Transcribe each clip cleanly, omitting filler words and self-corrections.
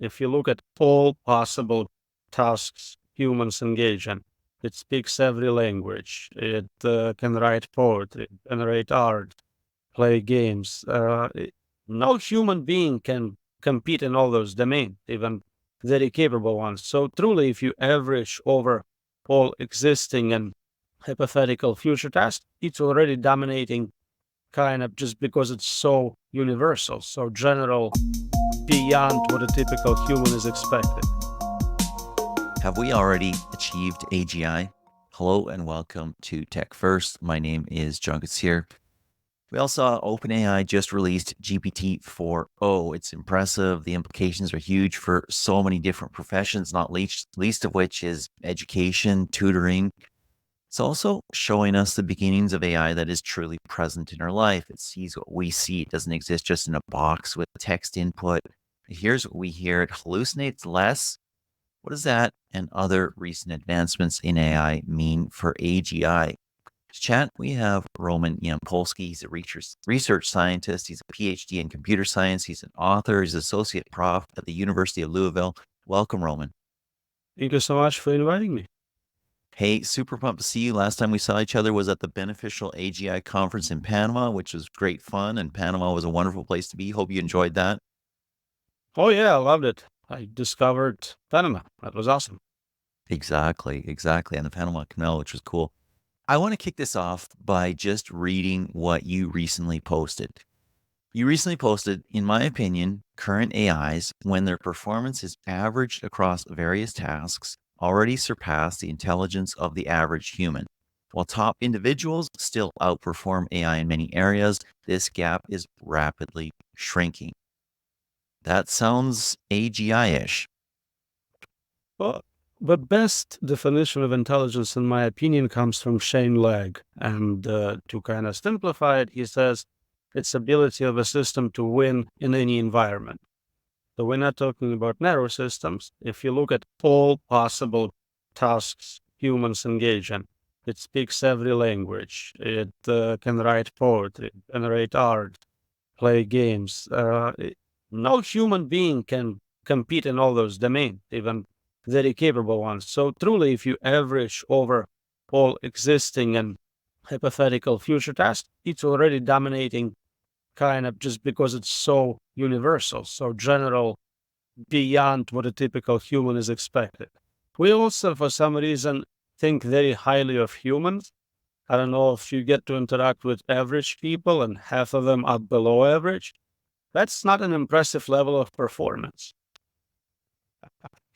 If you look at all possible tasks humans engage in, it speaks every language. It can write poetry, generate art, play games. No human being can compete in all those domains, even very capable ones. So truly, if you average over all existing and hypothetical future tasks, it's already dominating kind of just because it's so universal, so general, beyond what a typical human is expected. Have we already achieved AGI? Hello and welcome to TechFirst. My name is John Koetsier. We all saw OpenAI just released GPT-4o. It's impressive. The implications are huge for so many different professions, not least of which is education, tutoring. It's also showing us the beginnings of AI that is truly present in our life. It sees what we see. It doesn't exist just in a box with text input. It hears what we hear. It hallucinates less. What does that and other recent advancements in AI mean for AGI? To chat, we have Roman Yampolskiy. He's a research scientist. He's a PhD in computer science. He's an author. He's associate prof at the University of Louisville. Welcome, Roman. Thank you so much for inviting me. Hey, super pumped to see you. Last time we saw each other was at the Beneficial AGI conference in Panama, which was great fun. And Panama was a wonderful place to be. Hope you enjoyed that. Oh, yeah, I loved it. I discovered Panama. That was awesome. Exactly. And the Panama Canal, which was cool. I want to kick this off by just reading what you recently posted. You recently posted, in my opinion, current AIs, when their performance is averaged across various tasks, already surpass the intelligence of the average human. While top individuals still outperform AI in many areas, this gap is rapidly shrinking. That sounds AGI-ish. Well, the best definition of intelligence, in my opinion, comes from Shane Legg. And to kind of simplify it, he says it's ability of a system to win in any environment. So we're not talking about narrow systems. If you look at all possible tasks humans engage in, it speaks every language. It can write poetry, generate art, play games. No human being can compete in all those domains, even very capable ones. So truly, if you average over all existing and hypothetical future tasks, it's already dominating kind of just because it's so universal, so general, beyond what a typical human is expected. We also, for some reason, think very highly of humans. I don't know if you get to interact with average people and half of them are below average. That's not an impressive level of performance.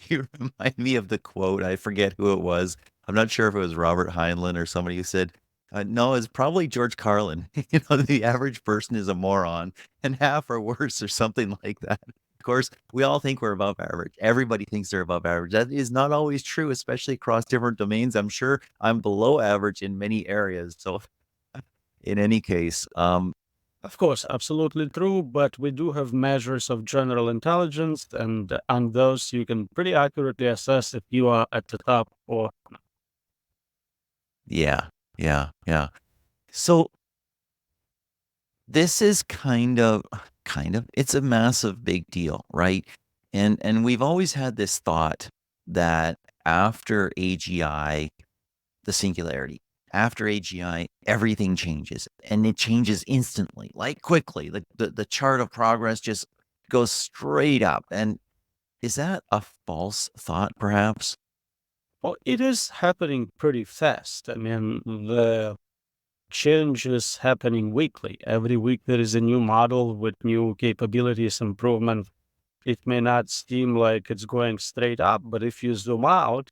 You remind me of the quote. I forget who it was. I'm not sure if it was Robert Heinlein or somebody who said, no, it's probably George Carlin. The average person is a moron and half are worse or something like that. Of course, we all think we're above average. Everybody thinks they're above average. That is not always true, especially across different domains. I'm sure I'm below average in many areas. So in any case, Of course, absolutely true, but we do have measures of general intelligence, and on those you can pretty accurately assess if you are at the top or not. yeah. So this is it's a massive big deal, right? And we've always had this thought that after AGI, the singularity, after AGI, everything changes and it changes instantly, like quickly. The chart of progress just goes straight up. And is that a false thought, perhaps? Well, it is happening pretty fast. I mean, the change is happening weekly. Every week there is a new model with new capabilities, improvement. It may not seem like it's going straight up, but if you zoom out,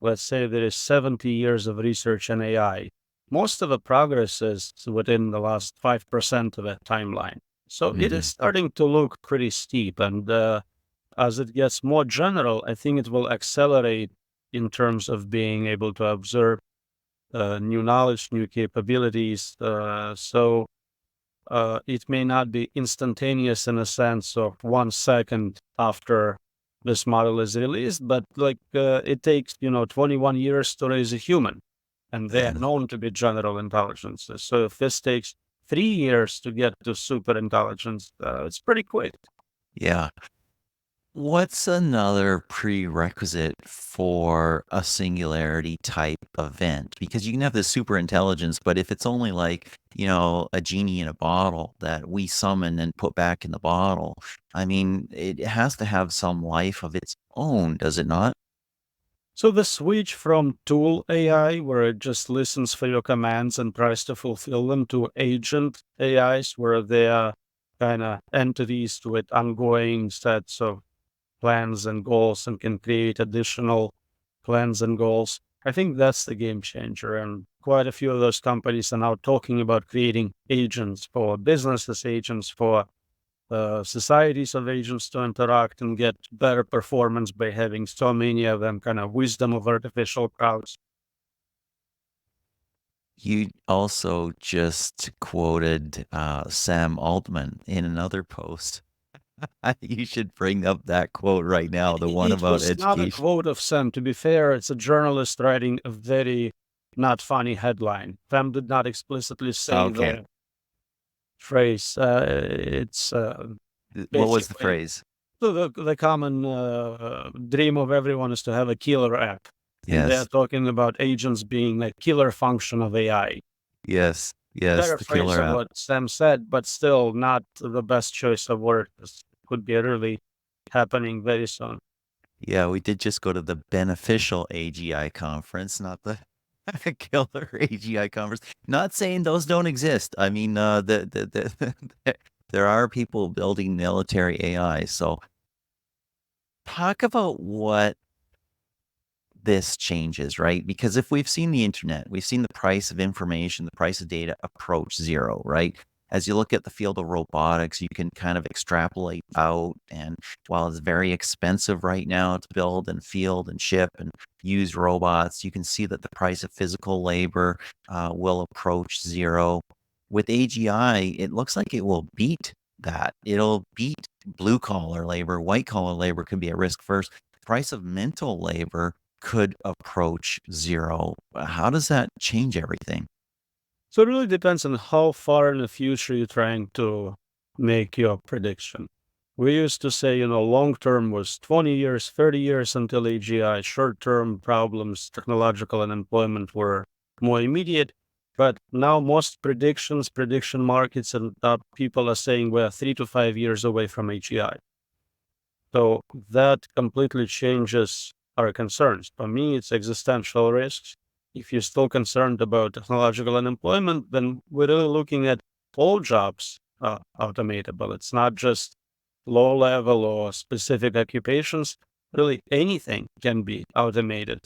let's say there is 70 years of research in AI. Most of the progress is within the last 5% of that timeline. So it is Mhm. starting to look pretty steep. And as it gets more general, I think it will accelerate in terms of being able to observe new knowledge, new capabilities. It may not be instantaneous in a sense of 1 second after this model is released, but it takes 21 years to raise a human, and they are known to be general intelligences. So if this takes 3 years to get to super intelligence, it's pretty quick. Yeah. What's another prerequisite for a singularity type event? Because you can have this super intelligence, but if it's only like, a genie in a bottle that we summon and put back in the bottle, I mean, it has to have some life of its own, does it not? So the switch from tool AI, where it just listens for your commands and tries to fulfill them, to agent AIs, where they are kind of entities with ongoing sets of plans and goals and can create additional plans and goals. I think that's the game changer. And quite a few of those companies are now talking about creating agents for businesses, agents for societies of agents to interact and get better performance by having so many of them, kind of wisdom of artificial crowds. You also just quoted Sam Altman in another post. You should bring up that quote right now, the one It about was not a education. quote of Sam. To be fair, it's a journalist writing a very not funny headline. Sam did not explicitly say Okay. the phrase. It's What was the basically phrase? the common dream of everyone is to have a killer app. And they're Yes. talking about agents being a killer function of AI. Yes. Yes. The Paraphrase killer of app. what Sam said, but still not the best choice of words. This could be really happening very soon. Yeah, we did just go to the beneficial AGI conference, not the killer AGI conference. Not saying those don't exist. I mean, there are people building military AI. So talk about what this changes, right? Because if we've seen the internet, we've seen the price of information, the price of data approach zero, right? As you look at the field of robotics, you can kind of extrapolate out. And while it's very expensive right now to build and field and ship and use robots, you can see that the price of physical labor will approach zero. With AGI, it looks like it will beat that. It'll beat blue collar labor. White collar labor could be at risk first. Price of mental labor could approach zero. How does that change everything? So it really depends on how far in the future you're trying to make your prediction. We used to say, long term was 20 years, 30 years until AGI. Short term problems, technological unemployment were more immediate. But now most prediction markets and people are saying we're 3 to 5 years away from AGI. So that completely changes our concerns. For me, it's existential risks. If you're still concerned about technological unemployment, then we're really looking at all jobs automatable. It's not just low level or specific occupations. Really, anything can be automated.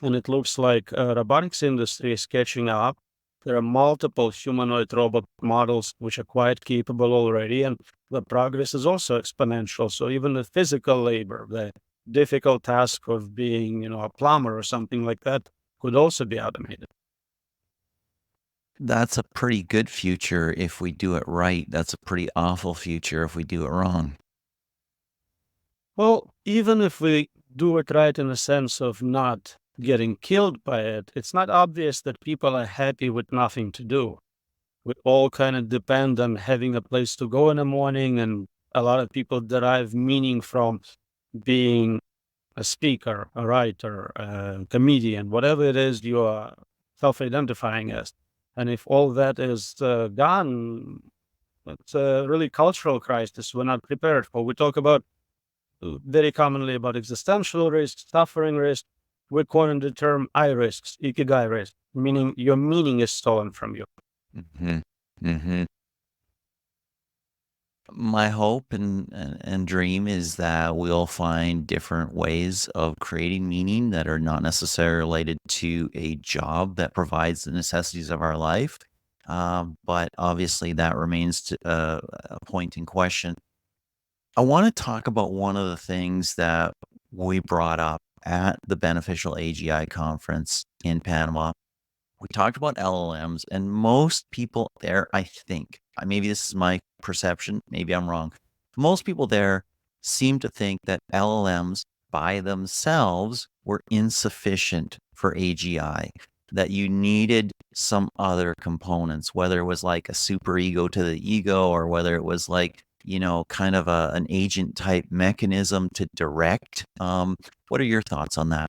And it looks like robotics industry is catching up. There are multiple humanoid robot models which are quite capable already, and the progress is also exponential. So even the physical labor, the difficult task of being, a plumber or something like that, could also be automated. That's a pretty good future if we do it right. That's a pretty awful future if we do it wrong. Well, even if we do it right in the sense of not getting killed by it, it's not obvious that people are happy with nothing to do. We all kind of depend on having a place to go in the morning, and a lot of people derive meaning from being a speaker, a writer, a comedian, whatever it is you are self-identifying as. And if all that is gone, it's a really cultural crisis we're not prepared for. We talk about very commonly about existential risk, suffering risk. We're coining the term I risks, ikigai risk, meaning your meaning is stolen from you. Hmm. Hmm. My hope and dream is that we'll find different ways of creating meaning that are not necessarily related to a job that provides the necessities of our life. But obviously, that remains a point in question. I want to talk about one of the things that we brought up at the Beneficial AGI conference in Panama. We talked about LLMs, and most people there, I think, maybe this is my perception, maybe I'm wrong. Most people there seem to think that LLMs by themselves were insufficient for AGI, that you needed some other components, whether it was like a super ego to the ego, or whether it was like kind of an agent type mechanism to direct. What are your thoughts on that?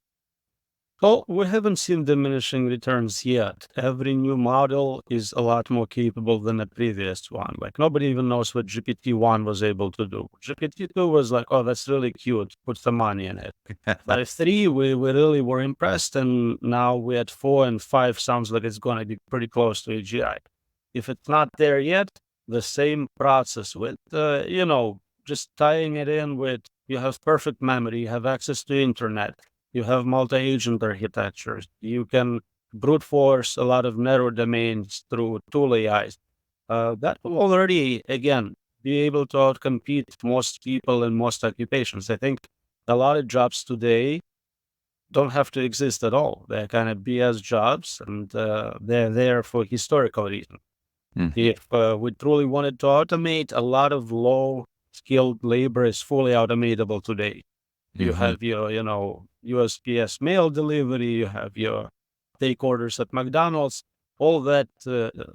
Well, we haven't seen diminishing returns yet. Every new model is a lot more capable than the previous one. Like nobody even knows what GPT-1 was able to do. GPT-2 was like, oh, that's really cute. Put some money in it. By 3, we really were impressed, and now we're at 4, and 5 sounds like it's going to be pretty close to AGI. If it's not there yet, the same process with, just tying it in with you have perfect memory, you have access to internet, you have multi-agent architectures. You can brute force a lot of narrow domains through tool AIs. That will already, again, be able to outcompete most people in most occupations. I think a lot of jobs today don't have to exist at all. They're kind of BS jobs, and they're there for historical reasons. Mhm, If we truly wanted to automate, a lot of low skilled labor is fully automatable today. You mhm. have your, USPS mail delivery, you have your take orders at McDonald's, all that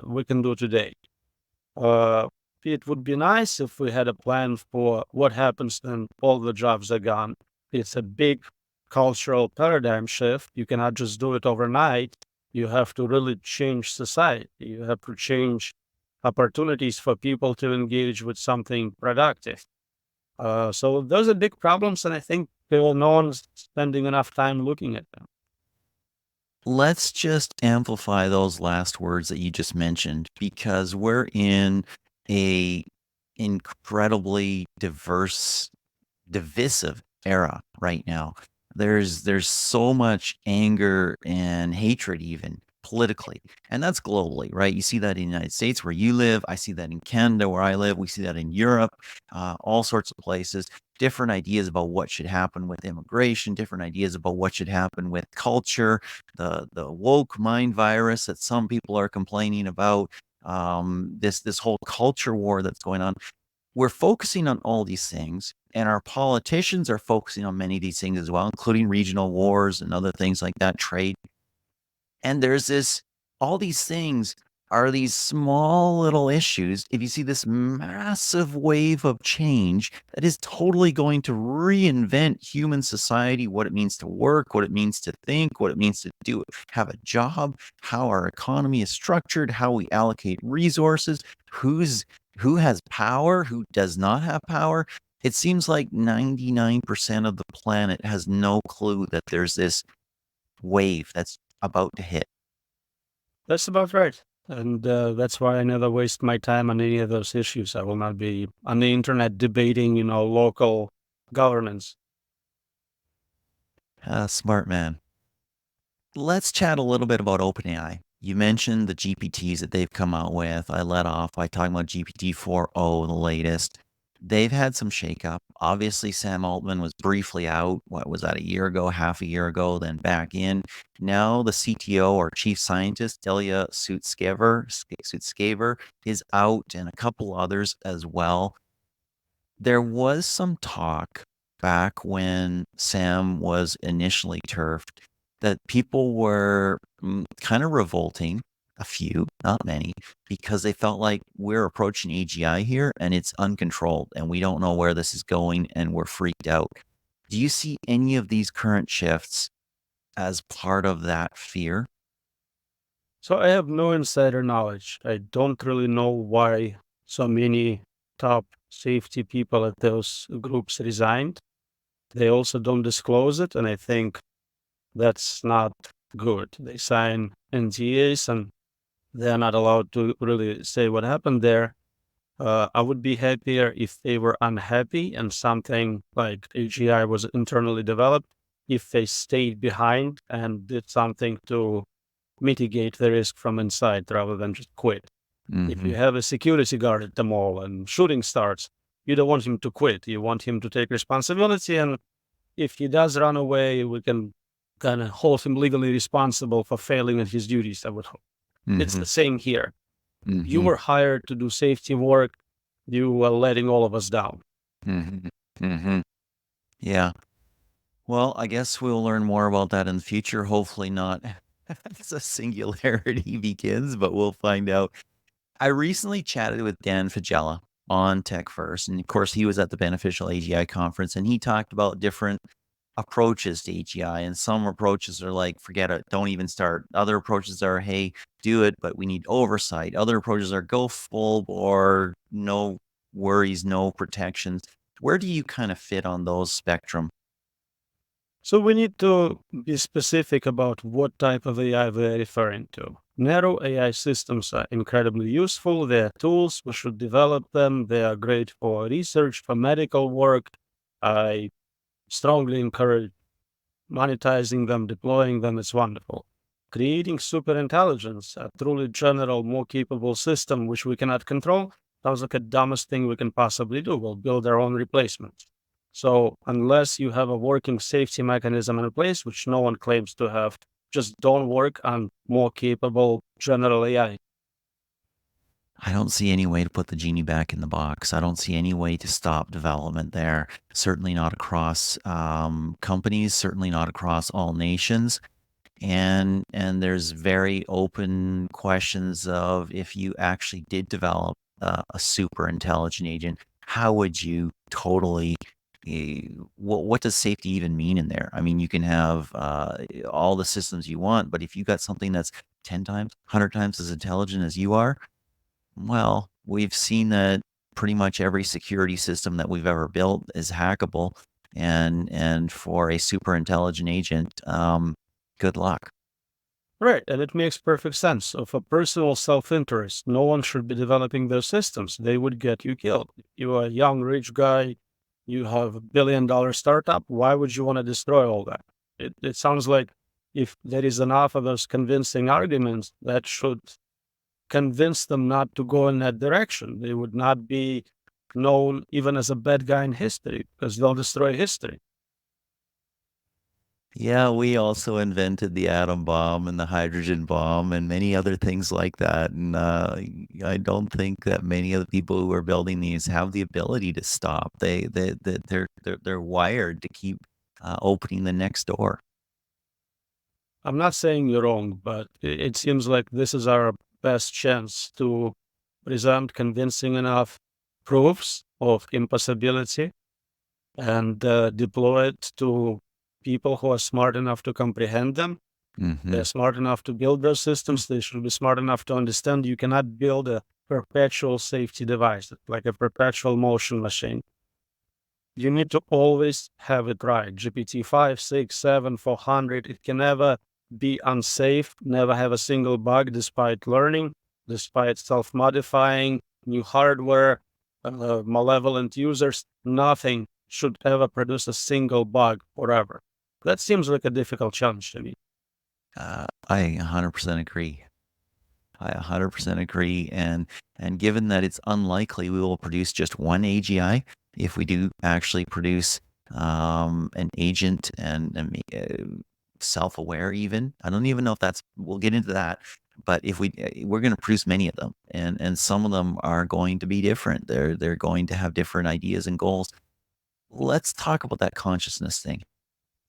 we can do today. Uh, it would be nice if we had a plan for what happens when all the jobs are gone. It's a big cultural paradigm shift. You cannot just do it overnight. You have to really change society. You have to change opportunities for people to engage with something productive. So those are big problems, and I think no one's spending enough time looking at them. Let's just amplify those last words that you just mentioned because we're in a incredibly divisive era right now. There's so much anger and hatred even politically, and that's globally, right? You see that in the United States where you live. I see that in Canada where I live. We see that in Europe, all sorts of places. Different ideas about what should happen with immigration, different ideas about what should happen with culture, the woke mind virus that some people are complaining about, this whole culture war that's going on. We're focusing on all these things, and our politicians are focusing on many of these things as well, including regional wars and other things like that, trade. And there's this all these things are these small little issues. If you see this massive wave of change that is totally going to reinvent human society, what it means to work, what it means to think, what it means to do, have a job, how our economy is structured, how we allocate resources, who has power, who does not have power. It seems like 99% of the planet has no clue that there's this wave that's about to hit. That's about right. And that's why I never waste my time on any of those issues. I will not be on the internet debating, local governance. Smart man. Let's chat a little bit about OpenAI. You mentioned the GPTs that they've come out with. I led off by talking about GPT 4.0, the latest. They've had some shakeup. Obviously, Sam Altman was briefly out. What was that, a year ago, half a year ago, then back in. Now the CTO or chief scientist, Delia Sutskever, is out, and a couple others as well. There was some talk back when Sam was initially turfed that people were kind of revolting, a few, not many, because they felt like we're approaching AGI here and it's uncontrolled and we don't know where this is going and we're freaked out. Do you see any of these current shifts as part of that fear? So I have no insider knowledge. I don't really know why so many top safety people at those groups resigned. They also don't disclose it, and I think that's not good. They sign NDAs, and they're not allowed to really say what happened there. I would be happier if they were unhappy and something like AGI was internally developed, if they stayed behind and did something to mitigate the risk from inside rather than just quit. If you Hmm. have a security guard at the mall and shooting starts, you don't want him to quit. You want him to take responsibility. And if he does run away, we can kind of hold him legally responsible for failing at his duties, I would hope. It's Hmm. the same here. You Hmm. were hired to do safety work. You were letting all of us down. Hmm. Hmm. Yeah. Well, I guess we'll learn more about that in the future. Hopefully not as a singularity begins, but we'll find out. I recently chatted with Dan Fagella. on TechFirst. And of course, he was at the Beneficial AGI conference and he talked about different approaches to AGI. And some approaches are like, forget it, don't even start. Other approaches are, hey, do it, but we need oversight. Other approaches are go full bore, no worries, no protections. Where do you kind of fit on those spectrum? So we need to be specific about what type of AI we're referring to. Narrow AI systems are incredibly useful. They're tools. We should develop them. They are great for research, for medical work. I strongly encourage monetizing them, deploying them. It's wonderful. Creating superintelligence, a truly general, more capable system which we cannot control, sounds like the dumbest thing we can possibly do. We'll build our own replacements. So unless you have a working safety mechanism in place, which no one claims to have, just don't work on more capable general AI. I don't see any way to put the genie back in the box. I don't see any way to stop development there. Certainly not across companies, certainly not across all nations. And there's very open questions of if you actually did develop a super intelligent agent, how would you totally what does safety even mean in there? I mean, you can have all the systems you want, but if you got something that's 10 times, 100 times as intelligent as you are, well, we've seen that pretty much every security system that we've ever built is hackable, and for a super intelligent agent, good luck. Right, and it makes perfect sense. So for personal self-interest, no one should be developing those systems. They would get you killed. You're a young, rich guy, you have $1 billion startup. Why would you want to destroy all that? It sounds like if there is enough of those convincing arguments, that should convince them not to go in that direction. They would not be known even as a bad guy in history because they'll destroy history. Yeah, we also invented the atom bomb and the hydrogen bomb and many other things like that. And I don't think that many of the people who are building these have the ability to stop. They're wired to keep opening the next door. I'm not saying you're wrong, but it seems like this is our best chance to present convincing enough proofs of impossibility and deploy it to people who are smart enough to comprehend them. Hmm. They're smart enough to build those systems. They should be smart enough to understand you cannot build a perpetual safety device, like a perpetual motion machine. You need to always have it right. GPT 5, 6, 7, 400, it can never be unsafe, never have a single bug despite learning, despite self modifying, new hardware, malevolent users. Nothing should ever produce a single bug forever. That seems like a difficult challenge to me. I 100% agree. I 100% agree. And given that it's unlikely we will produce just one AGI, if we do actually produce an agent and self-aware, even I don't even know if that's we'll get into that. But if we're going to produce many of them, and some of them are going to be different. They're going to have different ideas and goals. Let's talk about that consciousness thing.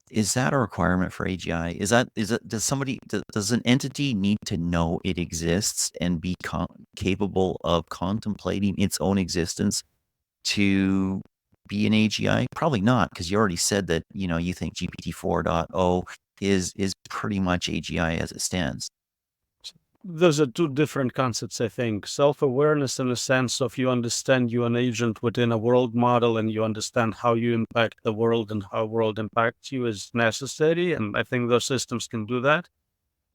Is that a requirement for AGI? Does an entity need to know it exists and be capable of contemplating its own existence to be an AGI? Probably not, because you already said that, you think GPT 4.0 is pretty much AGI as it stands. Those are two different concepts, I think. Self awareness, in the sense of you understand you're an agent within a world model and you understand how you impact the world and how world impacts you, is necessary. And I think those systems can do that.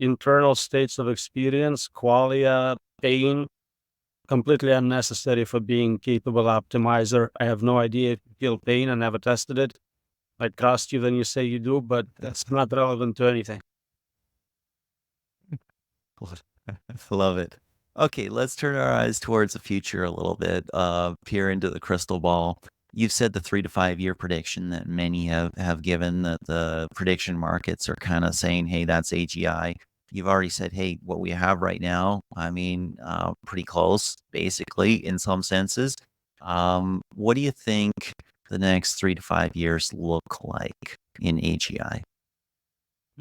Internal states of experience, qualia, pain, completely unnecessary for being capable optimizer. I have no idea if you feel pain. I never tested it. I trust you when you say you do, but that's not relevant to anything. Love it. Okay, let's turn our eyes towards the future a little bit, peer into the crystal ball. You've said the 3 to 5 year prediction that many have given, that the prediction markets are kind of saying, hey, that's AGI. You've already said, hey, what we have right now, I mean, pretty close, basically, in some senses. What do you think the next 3 to 5 years look like in AGI?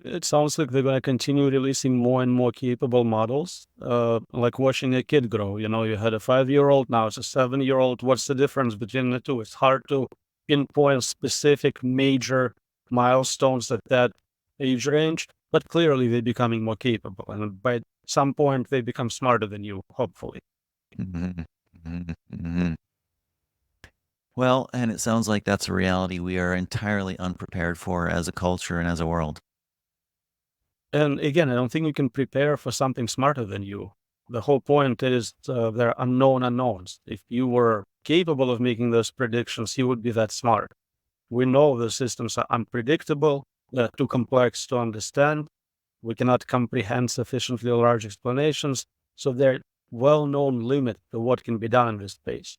It sounds like they're going to continue releasing more and more capable models, like watching a kid grow. You had a 5-year-old, now it's a 7-year-old. What's the difference between the two? It's hard to pinpoint specific major milestones at that age range, but clearly they're becoming more capable. And by some point, they become smarter than you, hopefully. Mhm, mhm, mhm. Well, and it sounds like that's a reality we are entirely unprepared for as a culture and as a world. And again, I don't think you can prepare for something smarter than you. The whole point is they're unknown unknowns. If you were capable of making those predictions, you would be that smart. We know the systems are unpredictable, they're too complex to understand. We cannot comprehend sufficiently large explanations. So there are well-known limit to what can be done in this space.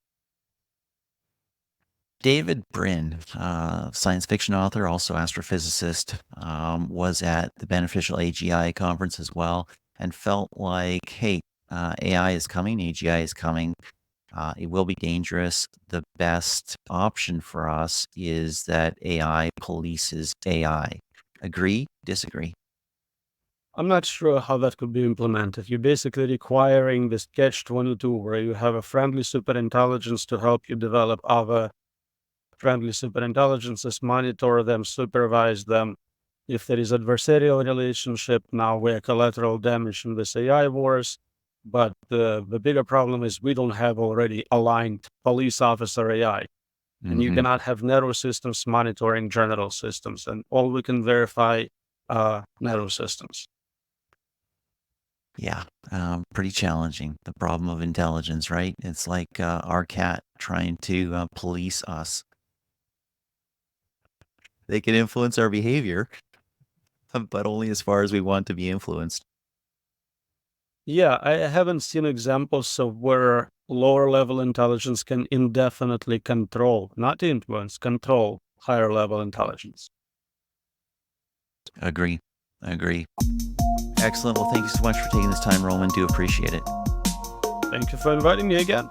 David Brin, science fiction author, also astrophysicist, was at the Beneficial AGI conference as well and felt like, hey, AI is coming, AGI is coming. It will be dangerous. The best option for us is that AI polices AI. Agree? Disagree? I'm not sure how that could be implemented. You're basically requiring this catch-22 where you have a friendly superintelligence to help you develop other friendly superintelligences, monitor them, supervise them. If there is adversarial relationship, now we're collateral damage in this AI wars. But the bigger problem is we don't have already aligned police officer AI. And you Hmm. cannot have narrow systems monitoring general systems. And all we can verify narrow systems. Yeah, pretty challenging. The problem of intelligence, right? It's like our cat trying to police us. They can influence our behavior, but only as far as we want to be influenced. Yeah, I haven't seen examples of where lower level intelligence can indefinitely control, not influence, control higher level intelligence. Agree. Agree. Excellent. Well, thank you so much for taking this time, Roman. Do appreciate it. Thank you for inviting me again.